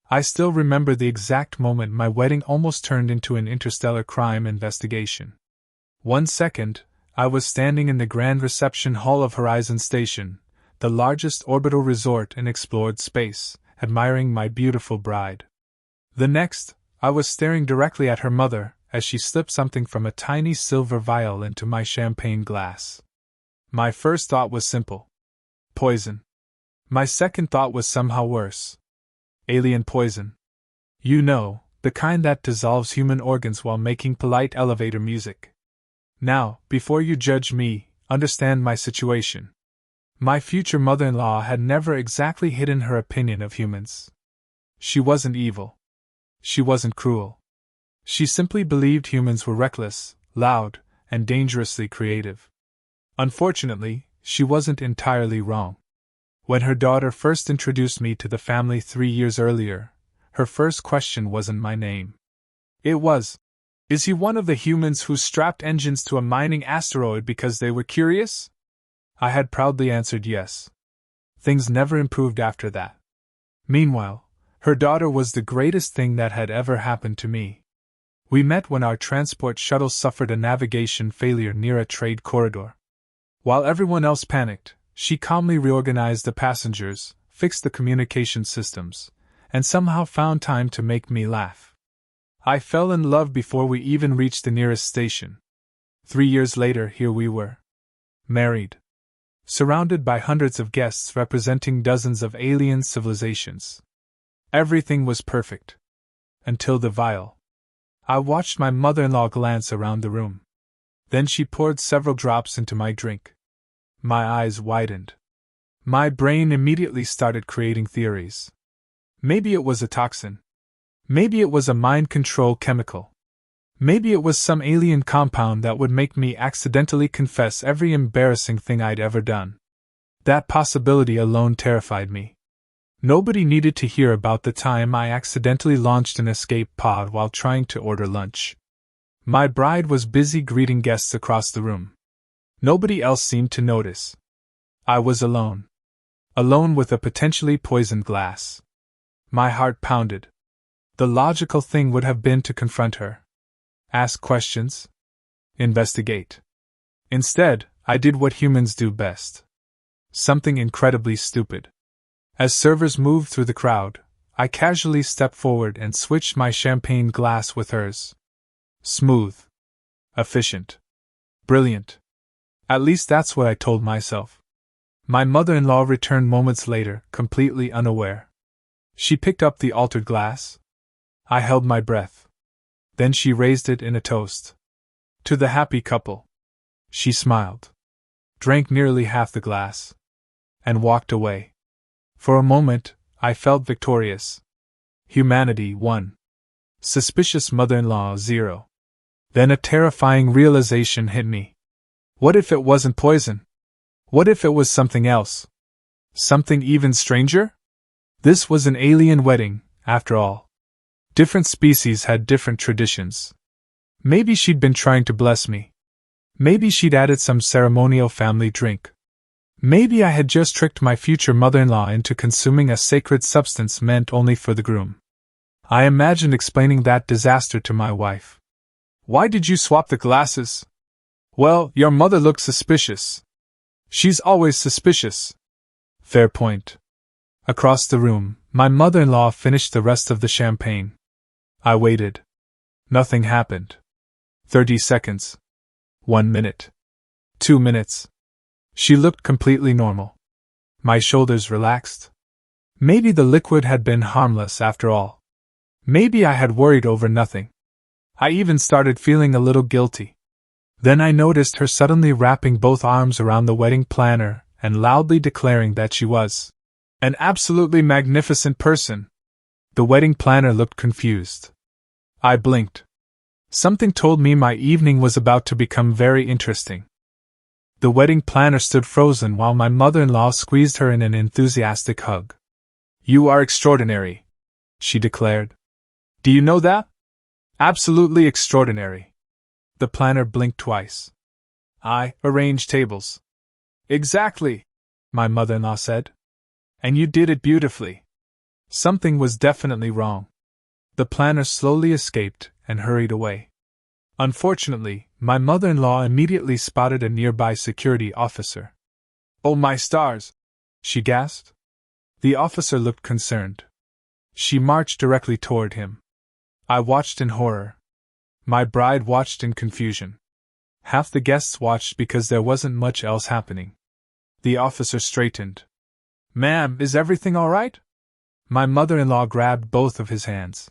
I still remember the exact moment my wedding almost turned into an interstellar crime investigation. 1 second, I was standing in the grand reception hall of Horizon Station, the largest orbital resort in explored space, admiring my beautiful bride. The next, I was staring directly at her mother as she slipped something from a tiny silver vial into my champagne glass. My first thought was simple: poison. My second thought was somehow worse: alien poison. You know, the kind that dissolves human organs while making polite elevator music. Now, before you judge me, understand my situation. My future mother-in-law had never exactly hidden her opinion of humans. She wasn't evil. She wasn't cruel. She simply believed humans were reckless, loud, and dangerously creative. Unfortunately, she wasn't entirely wrong. When her daughter first introduced me to the family 3 years earlier, her first question wasn't my name. It was, "Is he one of the humans who strapped engines to a mining asteroid because they were curious?" I had proudly answered yes. Things never improved after that. Meanwhile, her daughter was the greatest thing that had ever happened to me. We met when our transport shuttle suffered a navigation failure near a trade corridor. While everyone else panicked, she calmly reorganized the passengers, fixed the communication systems, and somehow found time to make me laugh. I fell in love before we even reached the nearest station. 3 years later, here we were. Married. Surrounded by hundreds of guests representing dozens of alien civilizations. Everything was perfect. Until the vial. I watched my mother-in-law glance around the room. Then she poured several drops into my drink. My eyes widened. My brain immediately started creating theories. Maybe it was a toxin. Maybe it was a mind control chemical. Maybe it was some alien compound that would make me accidentally confess every embarrassing thing I'd ever done. That possibility alone terrified me. Nobody needed to hear about the time I accidentally launched an escape pod while trying to order lunch. My bride was busy greeting guests across the room. Nobody else seemed to notice. I was alone. Alone with a potentially poisoned glass. My heart pounded. The logical thing would have been to confront her. Ask questions. Investigate. Instead, I did what humans do best. Something incredibly stupid. As servers moved through the crowd, I casually stepped forward and switched my champagne glass with hers. Smooth. Efficient. Brilliant. At least that's what I told myself. My mother-in-law returned moments later, completely unaware. She picked up the altered glass. I held my breath. Then she raised it in a toast. To the happy couple. She smiled. Drank nearly half the glass. And walked away. For a moment, I felt victorious. Humanity won. Suspicious mother-in-law 0. Then a terrifying realization hit me. What if it wasn't poison? What if it was something else? Something even stranger? This was an alien wedding, after all. Different species had different traditions. Maybe she'd been trying to bless me. Maybe she'd added some ceremonial family drink. Maybe I had just tricked my future mother-in-law into consuming a sacred substance meant only for the groom. I imagined explaining that disaster to my wife. "Why did you swap the glasses?" "Well, your mother looked suspicious." "She's always suspicious." Fair point. Across the room, my mother-in-law finished the rest of the champagne. I waited. Nothing happened. 30 seconds. 1 minute. 2 minutes. She looked completely normal. My shoulders relaxed. Maybe the liquid had been harmless after all. Maybe I had worried over nothing. I even started feeling a little guilty. Then I noticed her suddenly wrapping both arms around the wedding planner and loudly declaring that she was an absolutely magnificent person. The wedding planner looked confused. I blinked. Something told me my evening was about to become very interesting. The wedding planner stood frozen while my mother-in-law squeezed her in an enthusiastic hug. "You are extraordinary," she declared. "Do you know that? Absolutely extraordinary." The planner blinked twice. "I arranged tables." "Exactly," my mother-in-law said. "And you did it beautifully." Something was definitely wrong. The planner slowly escaped and hurried away. Unfortunately, my mother-in-law immediately spotted a nearby security officer. "Oh my stars!" she gasped. The officer looked concerned. She marched directly toward him. I watched in horror. My bride watched in confusion. Half the guests watched because there wasn't much else happening. The officer straightened. "Ma'am, is everything all right?" My mother-in-law grabbed both of his hands.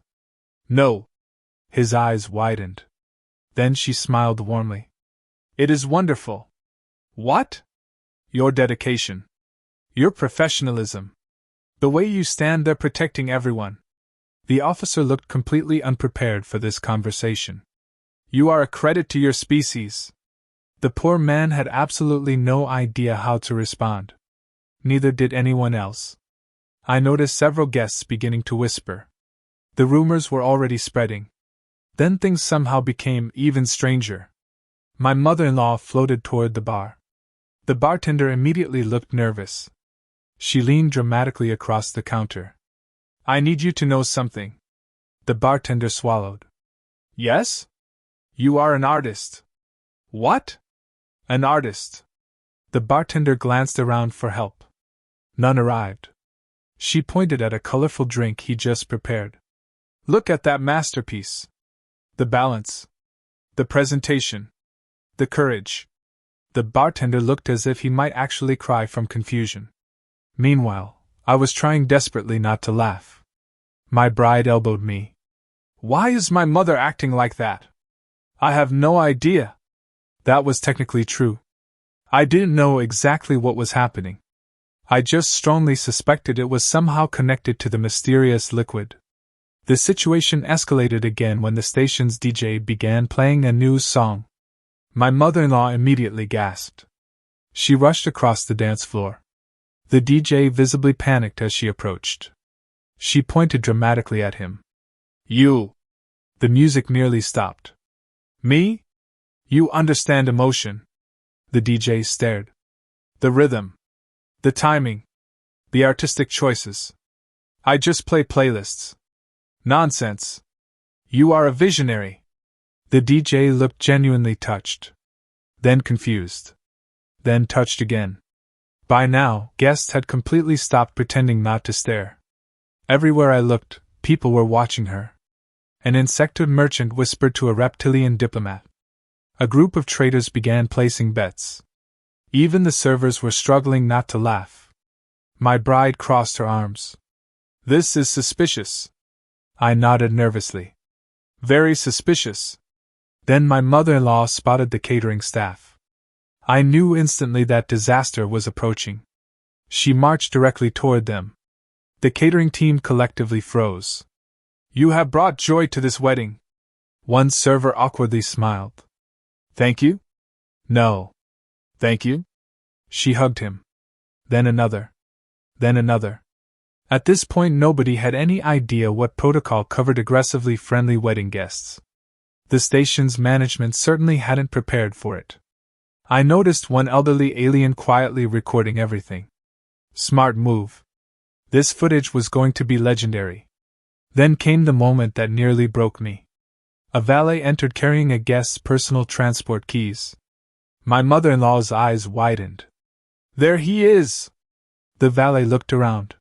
"No." His eyes widened. Then she smiled warmly. "It is wonderful." "What?" "Your dedication. Your professionalism. The way you stand there protecting everyone." The officer looked completely unprepared for this conversation. "You are a credit to your species." The poor man had absolutely no idea how to respond. Neither did anyone else. I noticed several guests beginning to whisper. The rumors were already spreading. Then things somehow became even stranger. My mother-in-law floated toward the bar. The bartender immediately looked nervous. She leaned dramatically across the counter. "I need you to know something." The bartender swallowed. "Yes? You are an artist." "What?" "An artist." The bartender glanced around for help. None arrived. She pointed at a colorful drink he just prepared. "Look at that masterpiece. The balance. The presentation. The courage." The bartender looked as if he might actually cry from confusion. Meanwhile, I was trying desperately not to laugh. My bride elbowed me. "Why is my mother acting like that?" "I have no idea." That was technically true. I didn't know exactly what was happening. I just strongly suspected it was somehow connected to the mysterious liquid. The situation escalated again when the station's DJ began playing a new song. My mother-in-law immediately gasped. She rushed across the dance floor. The DJ visibly panicked as she approached. She pointed dramatically at him. "You!" The music nearly stopped. "Me? You understand emotion." The DJ stared. "The rhythm. The timing. The artistic choices. I just play playlists." "Nonsense. You are a visionary." The DJ looked genuinely touched. Then confused. Then touched again. By now, guests had completely stopped pretending not to stare. Everywhere I looked, people were watching her. An insectoid merchant whispered to a reptilian diplomat. A group of traders began placing bets. Even the servers were struggling not to laugh. My bride crossed her arms. "This is suspicious." I nodded nervously. "Very suspicious." Then my mother-in-law spotted the catering staff. I knew instantly that disaster was approaching. She marched directly toward them. The catering team collectively froze. "You have brought joy to this wedding." One server awkwardly smiled. "Thank you?" "No." "Thank you?" She hugged him. Then another. Then another. At this point, nobody had any idea what protocol covered aggressively friendly wedding guests. The station's management certainly hadn't prepared for it. I noticed one elderly alien quietly recording everything. Smart move. This footage was going to be legendary. Then came the moment that nearly broke me. A valet entered carrying a guest's personal transport keys. My mother-in-law's eyes widened. "There he is!" The valet looked around.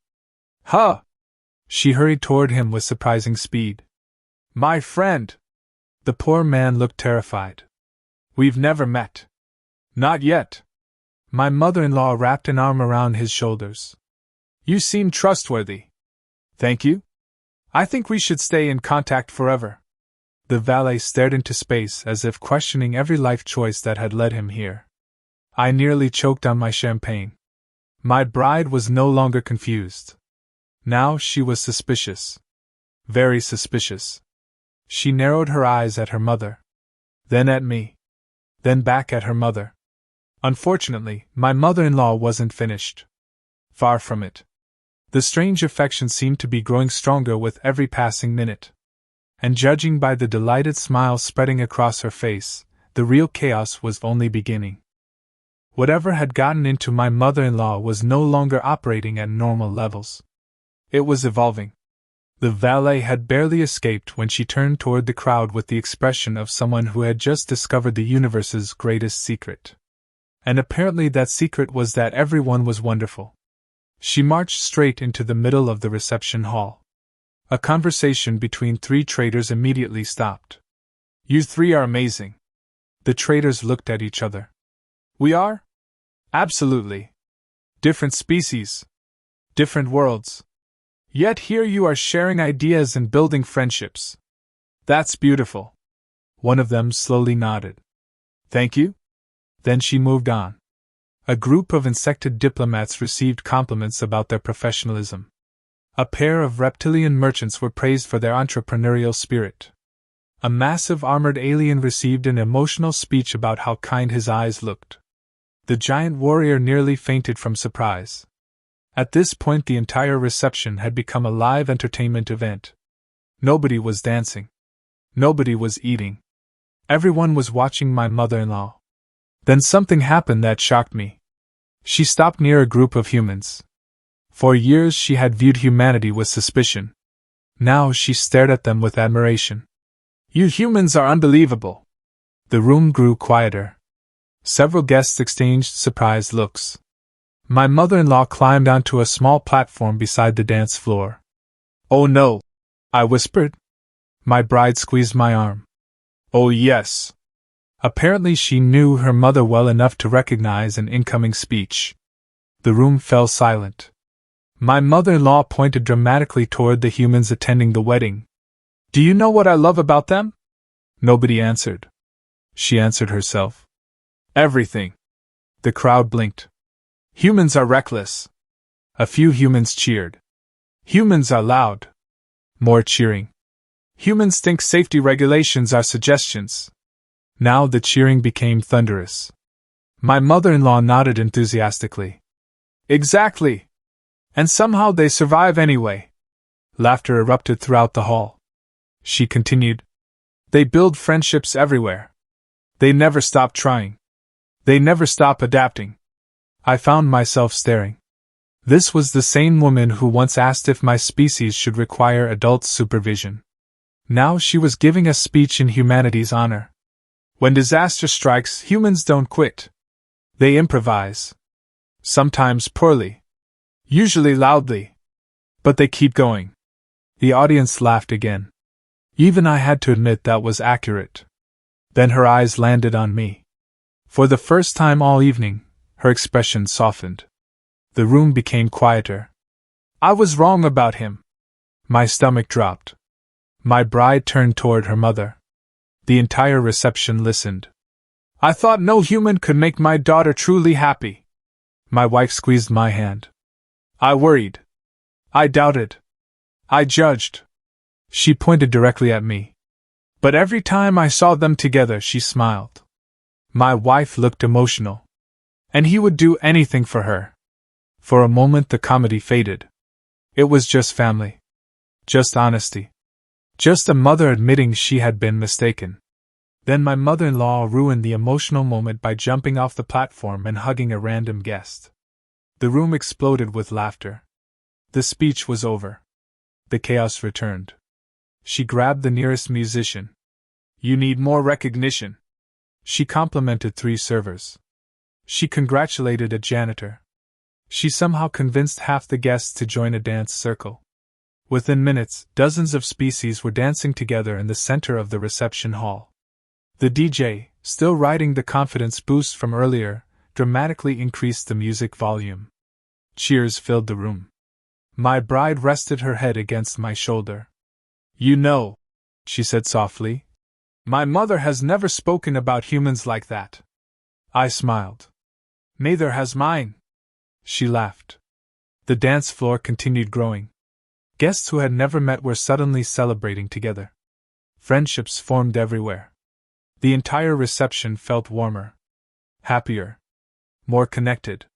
"Huh!" She hurried toward him with surprising speed. "My friend!" The poor man looked terrified. "We've never met." "Not yet." My mother-in-law wrapped an arm around his shoulders. "You seem trustworthy." "Thank you. I think we should stay in contact forever." The valet stared into space as if questioning every life choice that had led him here. I nearly choked on my champagne. My bride was no longer confused. Now she was suspicious. Very suspicious. She narrowed her eyes at her mother. Then at me. Then back at her mother. Unfortunately, my mother-in-law wasn't finished. Far from it. The strange affection seemed to be growing stronger with every passing minute. And judging by the delighted smile spreading across her face, the real chaos was only beginning. Whatever had gotten into my mother-in-law was no longer operating at normal levels. It was evolving. The valet had barely escaped when she turned toward the crowd with the expression of someone who had just discovered the universe's greatest secret. And apparently that secret was that everyone was wonderful. She marched straight into the middle of the reception hall. A conversation between three traders immediately stopped. "You three are amazing." The traders looked at each other. "We are? Absolutely. Different species. Different worlds. Yet here you are sharing ideas and building friendships. That's beautiful." One of them slowly nodded. "Thank you." Then she moved on. A group of insected diplomats received compliments about their professionalism. A pair of reptilian merchants were praised for their entrepreneurial spirit. A massive armored alien received an emotional speech about how kind his eyes looked. The giant warrior nearly fainted from surprise. At this point, the entire reception had become a live entertainment event. Nobody was dancing. Nobody was eating. Everyone was watching my mother-in-law. Then something happened that shocked me. She stopped near a group of humans. For years she had viewed humanity with suspicion. Now she stared at them with admiration. "You humans are unbelievable." The room grew quieter. Several guests exchanged surprised looks. My mother-in-law climbed onto a small platform beside the dance floor. "Oh no," I whispered. My bride squeezed my arm. "Oh yes." Apparently she knew her mother well enough to recognize an incoming speech. The room fell silent. My mother-in-law pointed dramatically toward the humans attending the wedding. "Do you know what I love about them?" Nobody answered. She answered herself. "Everything." The crowd blinked. "Humans are reckless." A few humans cheered. "Humans are loud." More cheering. "Humans think safety regulations are suggestions." Now the cheering became thunderous. My mother-in-law nodded enthusiastically. "Exactly! And somehow they survive anyway." Laughter erupted throughout the hall. She continued. "They build friendships everywhere. They never stop trying. They never stop adapting." I found myself staring. This was the same woman who once asked if my species should require adult supervision. Now she was giving a speech in humanity's honor. When disaster strikes, humans don't quit. They improvise. Sometimes poorly. Usually loudly. But they keep going. The audience laughed again. Even I had to admit that was accurate. Then her eyes landed on me. For the first time all evening, her expression softened. The room became quieter. "I was wrong about him." My stomach dropped. My bride turned toward her mother. The entire reception listened. "I thought no human could make my daughter truly happy." My wife squeezed my hand. "I worried. I doubted. I judged." She pointed directly at me. "But every time I saw them together," she smiled. My wife looked emotional. "And he would do anything for her." For a moment the comedy faded. It was just family. Just honesty. Just a mother admitting she had been mistaken. Then my mother-in-law ruined the emotional moment by jumping off the platform and hugging a random guest. The room exploded with laughter. The speech was over. The chaos returned. She grabbed the nearest musician. "You need more recognition." She complimented 3 servers. She congratulated a janitor. She somehow convinced half the guests to join a dance circle. Within minutes, dozens of species were dancing together in the center of the reception hall. The DJ, still riding the confidence boost from earlier, dramatically increased the music volume. Cheers filled the room. My bride rested her head against my shoulder. "You know," she said softly, "my mother has never spoken about humans like that." I smiled. "Neither has mine." She laughed. The dance floor continued growing. Guests who had never met were suddenly celebrating together. Friendships formed everywhere. The entire reception felt warmer, happier, more connected.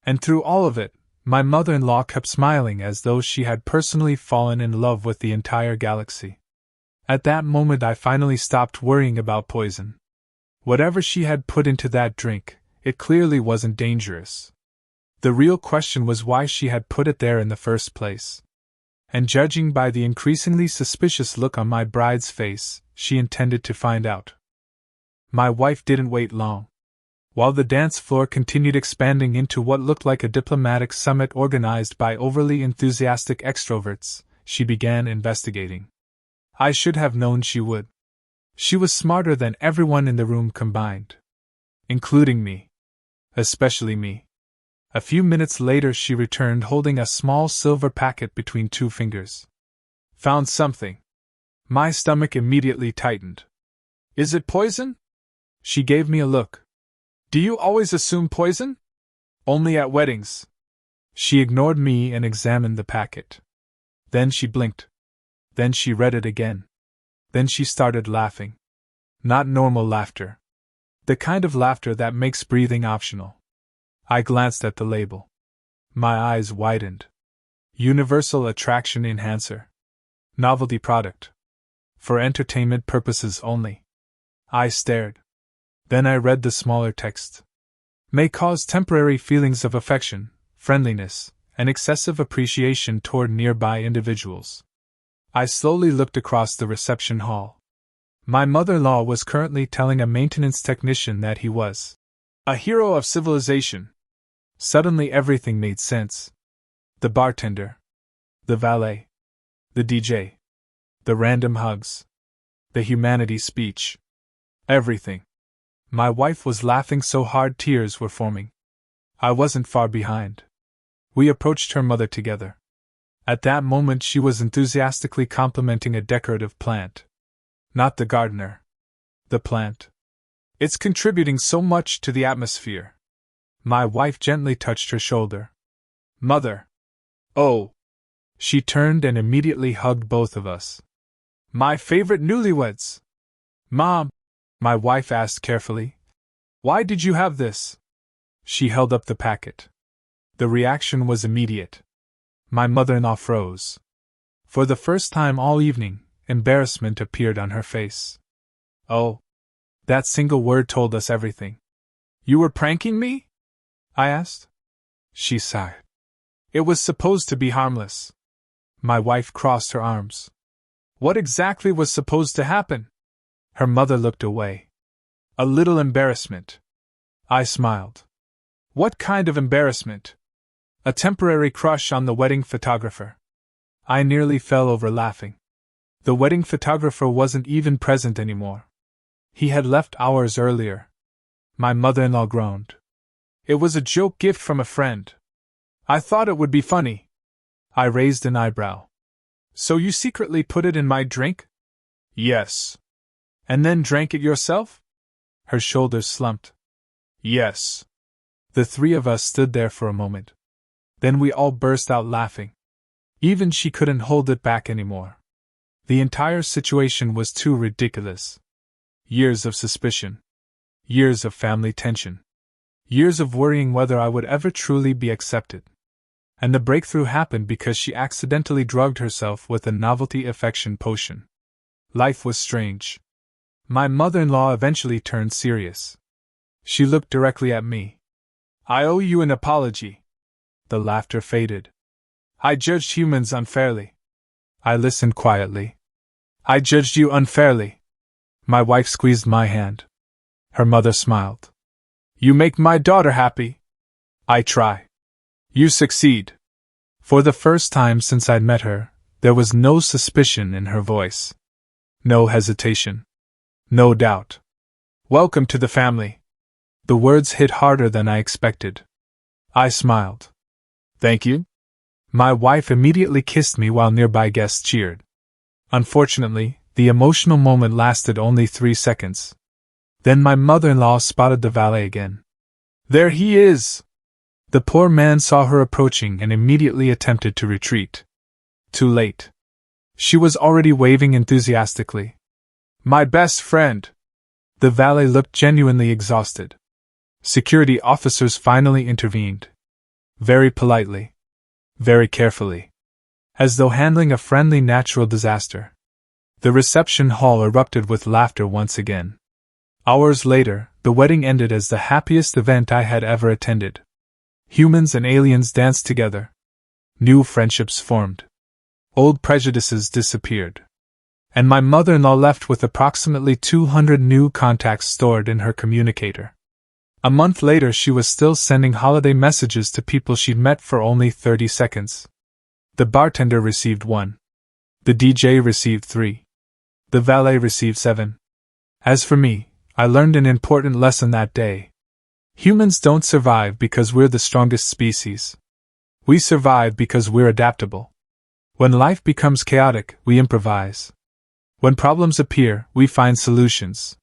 And through all of it, my mother-in-law kept smiling as though she had personally fallen in love with the entire galaxy. At that moment I finally stopped worrying about poison. Whatever she had put into that drink, it clearly wasn't dangerous. The real question was why she had put it there in the first place. And judging by the increasingly suspicious look on my bride's face, she intended to find out. My wife didn't wait long. While the dance floor continued expanding into what looked like a diplomatic summit organized by overly enthusiastic extroverts, she began investigating. I should have known she would. She was smarter than everyone in the room combined. Including me. Especially me. A few minutes later she returned holding a small silver packet between two fingers. Found something. My stomach immediately tightened. Is it poison? She gave me a look. Do you always assume poison? Only at weddings. She ignored me and examined the packet. Then she blinked. Then she read it again. Then she started laughing. Not normal laughter. The kind of laughter that makes breathing optional. I glanced at the label. My eyes widened. Universal Attraction Enhancer. Novelty product. For entertainment purposes only. I stared. Then I read the smaller text. May cause temporary feelings of affection, friendliness, and excessive appreciation toward nearby individuals. I slowly looked across the reception hall. My mother-in-law was currently telling a maintenance technician that he was a hero of civilization. Suddenly everything made sense. The bartender. The valet. The DJ. The random hugs. The humanity speech. Everything. My wife was laughing so hard tears were forming. I wasn't far behind. We approached her mother together. At that moment she was enthusiastically complimenting a decorative plant. Not the gardener. The plant. It's contributing so much to the atmosphere. My wife gently touched her shoulder. Mother. Oh. She turned and immediately hugged both of us. My favorite newlyweds. Mom. My wife asked carefully. Why did you have this? She held up the packet. The reaction was immediate. My mother-in-law froze. For the first time all evening, embarrassment appeared on her face. Oh. That single word told us everything. You were pranking me? I asked. She sighed. It was supposed to be harmless. My wife crossed her arms. What exactly was supposed to happen? Her mother looked away. A little embarrassment. I smiled. What kind of embarrassment? A temporary crush on the wedding photographer. I nearly fell over laughing. The wedding photographer wasn't even present anymore. He had left hours earlier. My mother-in-law groaned. It was a joke gift from a friend. I thought it would be funny. I raised an eyebrow. So you secretly put it in my drink? Yes. And then drank it yourself? Her shoulders slumped. Yes. The three of us stood there for a moment. Then we all burst out laughing. Even she couldn't hold it back anymore. The entire situation was too ridiculous. Years of suspicion. Years of family tension. Years of worrying whether I would ever truly be accepted. And the breakthrough happened because she accidentally drugged herself with a novelty affection potion. Life was strange. My mother-in-law eventually turned serious. She looked directly at me. I owe you an apology. The laughter faded. I judged humans unfairly. I listened quietly. I judged you unfairly. My wife squeezed my hand. Her mother smiled. You make my daughter happy. I try. You succeed. For the first time since I'd met her, there was no suspicion in her voice. No hesitation. No doubt. Welcome to the family. The words hit harder than I expected. I smiled. Thank you. My wife immediately kissed me while nearby guests cheered. Unfortunately, the emotional moment lasted only 3 seconds. Then my mother-in-law spotted the valet again. There he is! The poor man saw her approaching and immediately attempted to retreat. Too late. She was already waving enthusiastically. My best friend! The valet looked genuinely exhausted. Security officers finally intervened. Very politely. Very carefully. As though handling a friendly natural disaster. The reception hall erupted with laughter once again. Hours later, the wedding ended as the happiest event I had ever attended. Humans and aliens danced together. New friendships formed. Old prejudices disappeared. And my mother-in-law left with approximately 200 new contacts stored in her communicator. A month later, she was still sending holiday messages to people she'd met for only 30 seconds. The bartender received 1. The DJ received 3. The valet received 7. As for me, I learned an important lesson that day. Humans don't survive because we're the strongest species. We survive because we're adaptable. When life becomes chaotic, we improvise. When problems appear, we find solutions.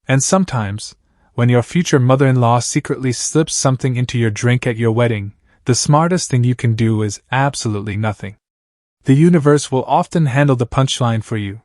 And sometimes, when your future mother-in-law secretly slips something into your drink at your wedding, the smartest thing you can do is absolutely nothing. The universe will often handle the punchline for you.